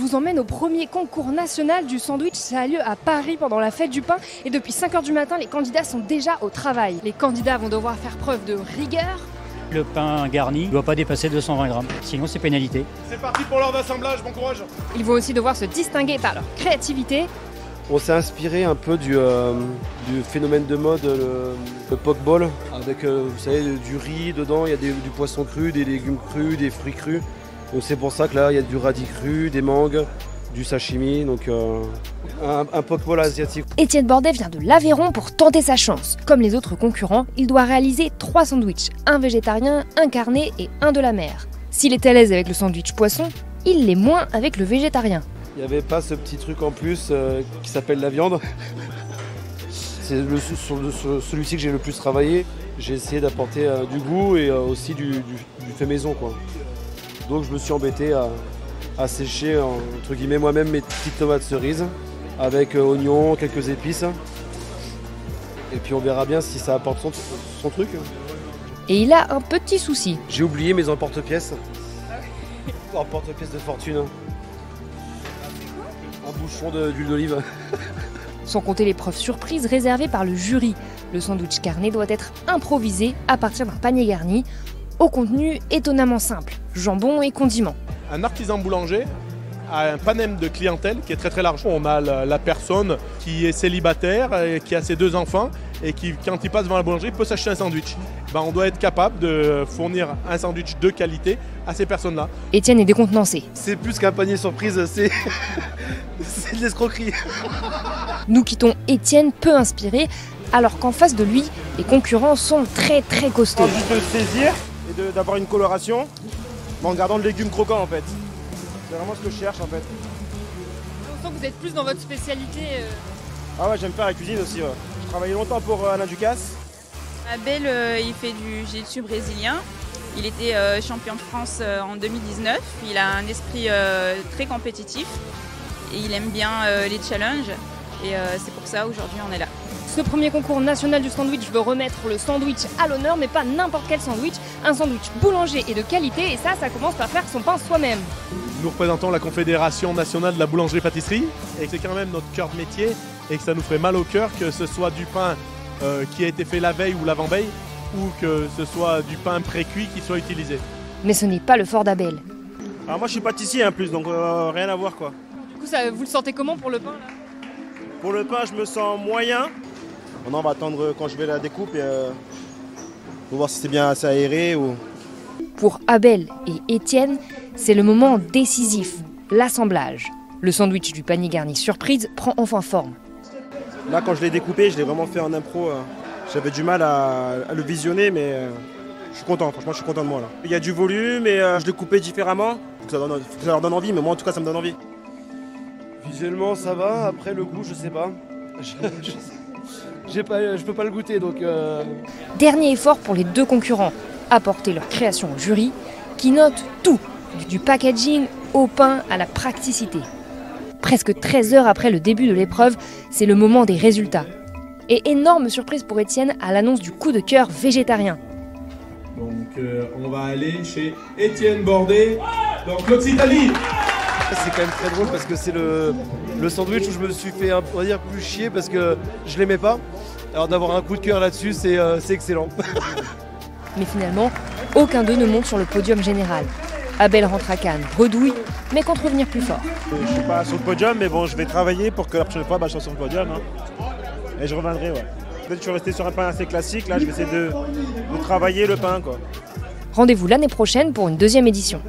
vous emmène au premier concours national du sandwich. Ça a lieu à Paris pendant la fête du pain et depuis 5 h du matin, les candidats sont déjà au travail. Les candidats vont devoir faire preuve de rigueur. Le pain garni ne doit pas dépasser 220 grammes, sinon c'est pénalité. C'est parti pour l'heure d'assemblage, bon courage. Ils vont aussi devoir se distinguer par leur créativité. On s'est inspiré un peu du phénomène de mode, le pokeball, avec vous savez, du riz dedans, il y a du poisson cru, des légumes crus, des fruits crus. Donc c'est pour ça que là il y a du radis cru, des mangues, du sashimi, donc un pokeball asiatique. Étienne Bordet vient de l'Aveyron pour tenter sa chance. Comme les autres concurrents, il doit réaliser 3 sandwichs, un végétarien, un carné et un de la mer. S'il est à l'aise avec le sandwich poisson, il l'est moins avec le végétarien. Il n'y avait pas ce petit truc en plus qui s'appelle la viande. C'est celui-ci que j'ai le plus travaillé. J'ai essayé d'apporter du goût et aussi du fait maison, quoi. Donc je me suis embêté à sécher entre guillemets moi-même mes petites tomates cerises avec oignons, quelques épices. Et puis on verra bien si ça apporte son truc. Et il a un petit souci. J'ai oublié mes emporte-pièces. Emporte-pièces de fortune. Un bouchon d'huile d'olive. Sans compter l'épreuve surprise réservée par le jury. Le sandwich carné doit être improvisé à partir d'un panier garni, au contenu étonnamment simple, jambon et condiments. Un artisan boulanger a un panel de clientèle qui est très très large. On a la personne qui est célibataire, et qui a ses 2 enfants et qui, quand il passe devant la boulangerie, peut s'acheter un sandwich. On doit être capable de fournir un sandwich de qualité à ces personnes-là. Étienne est décontenancé. C'est plus qu'un panier surprise, c'est de l'escroquerie. Nous quittons Étienne peu inspiré, alors qu'en face de lui, les concurrents sont très costauds. Envie de saisir et d'avoir une coloration, mais en gardant le légume croquant en fait. C'est vraiment ce que je cherche en fait. On sent que vous êtes plus dans votre spécialité. Ah ouais, j'aime faire la cuisine aussi. Ouais. Je travaillais longtemps pour Alain Ducasse. Abel, il fait du jiu-jitsu brésilien. Il était champion de France en 2019. Il a un esprit très compétitif et il aime bien les challenges. Et c'est pour ça aujourd'hui on est là. Ce premier concours national du sandwich veut remettre le sandwich à l'honneur, mais pas n'importe quel sandwich. Un sandwich boulanger et de qualité, et ça commence par faire son pain soi-même. Nous représentons la Confédération nationale de la boulangerie-pâtisserie et c'est quand même notre cœur de métier et que ça nous ferait mal au cœur que ce soit du pain qui a été fait la veille ou l'avant-veille ou que ce soit du pain pré-cuit qui soit utilisé. Mais ce n'est pas le fort d'Abel. Alors moi je suis pâtissier en plus, donc rien à voir quoi. Du coup, vous le sentez comment pour le pain là? Pour le pain je me sens moyen. Maintenant on va attendre quand je vais la découpe et pour voir si c'est bien assez aéré ou... Pour Abel et Étienne, c'est le moment décisif, l'assemblage. Le sandwich du panier garni surprise prend enfin forme. Là quand je l'ai découpé, je l'ai vraiment fait en impro. J'avais du mal à le visionner mais je suis content, franchement je suis content de moi là. Il y a du volume et je l'ai coupé différemment. Faut que ça leur donne envie, mais moi en tout cas ça me donne envie. Visuellement ça va, après le goût je sais pas. Je peux pas le goûter donc... Dernier effort pour les 2 concurrents, apporter leur création au jury, qui note tout, du packaging au pain à la praticité. Presque 13 heures après le début de l'épreuve, c'est le moment des résultats. Et énorme surprise pour Étienne à l'annonce du coup de cœur végétarien. Donc on va aller chez Étienne Bordet, dans l'Occitanie. C'est quand même très drôle parce que c'est le sandwich où je me suis fait, on va dire, plus chier parce que je l'aimais pas. Alors d'avoir un coup de cœur là-dessus, c'est excellent. Mais finalement, aucun d'eux ne monte sur le podium général. Abel rentre à Cannes, bredouille, mais compte revenir plus fort. Je suis pas sur le podium, mais bon, je vais travailler pour que la prochaine fois, je sois sur le podium. Hein. Et je reviendrai, ouais. Peut-être que je suis resté sur un pain assez classique, là je vais essayer de travailler le pain, quoi. Rendez-vous l'année prochaine pour une 2e édition.